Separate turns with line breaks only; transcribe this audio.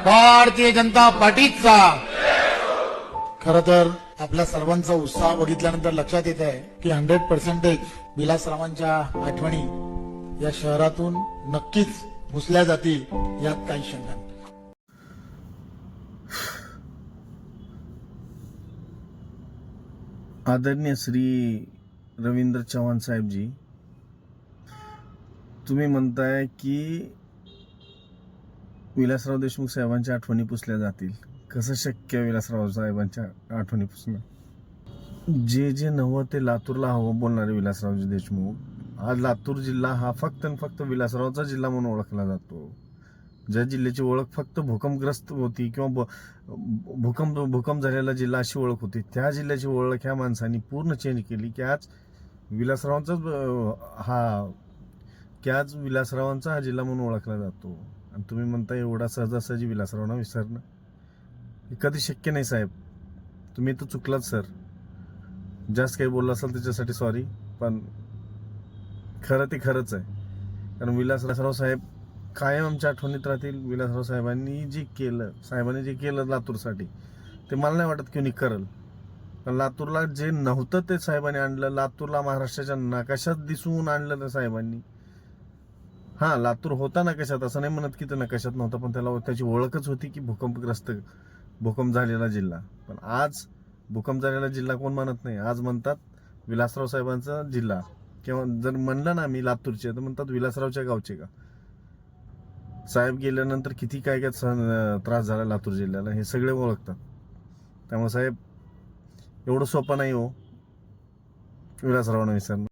भारतीय जनता पार्टीचा। खर तर आपल्या सर्वांचा उत्साह बघितल्यानंतर लक्षात येत आहे की 100% विलासरावांच्या आठवणी या शहरातून नक्कीच पुसल्या जातील, यात काही शंका नाही।
आदरणीय श्री रवींद्र चव्हाण साहेबजी, तुम्ही म्हणताय की विलासराव देशमुख साहेबांच्या आठवणी पुसल्या जातील। कसं शक्य विलासराव साहेबांच्या आठवणी पुसणं? जे जे नव्हतं ते लातूरला हवं बोलणारे विलासरावजी देशमुख, आज लातूर जिल्हा हा फक्त आणि फक्त विलासरावचा जिल्हा म्हणून ओळखला जातो। ज्या जिल्ह्याची ओळख फक्त भूकंपग्रस्त होती किंवा भूकंप झालेला जिल्हा अशी ओळख होती, त्या जिल्ह्याची ओळख ह्या माणसांनी पूर्ण चेंज केली की आज विलासरावांचा हा जिल्हा म्हणून ओळखला जातो। आणि तुम्ही म्हणता एवढा सहजासहजी विलासरावांना विसरणं हे कधी शक्य नाही साहेब। तुम्ही तर चुकलात सर। जास्त काही बोलला असाल त्याच्यासाठी सॉरी, पण खरं ते खरंच आहे। कारण विलासराव साहेब कायम आमच्या आठवणीत राहतील। विलासराव साहेबांनी जे केलं लातूरसाठी, ते मला नाही वाटत कोणी करल। पण लातूरला जे नव्हतं ते साहेबांनी आणलं। लातूरला महाराष्ट्राच्या नकाशात दिसून आणलं त्या साहेबांनी। हा, लातूर होता नकाशात, असं नाही म्हणत की ते नकाशात नव्हता, पण त्याची ओळखच होती की भूकंप झालेला जिल्हा। पण आज भूकंप झालेला जिल्हा कोण म्हणत नाही, आज म्हणतात विलासराव साहेबांचा जिल्हा। किंवा जर म्हणलं ना मी लातूरचे, तर म्हणतात विलासरावच्या गावचे का। साहेब गेल्यानंतर किती काय त्रास झाला लातूर जिल्ह्याला हे सगळे ओळखतात। त्यामुळे साहेब एवढं सोपं नाही हो विलासरावांना विसरणं।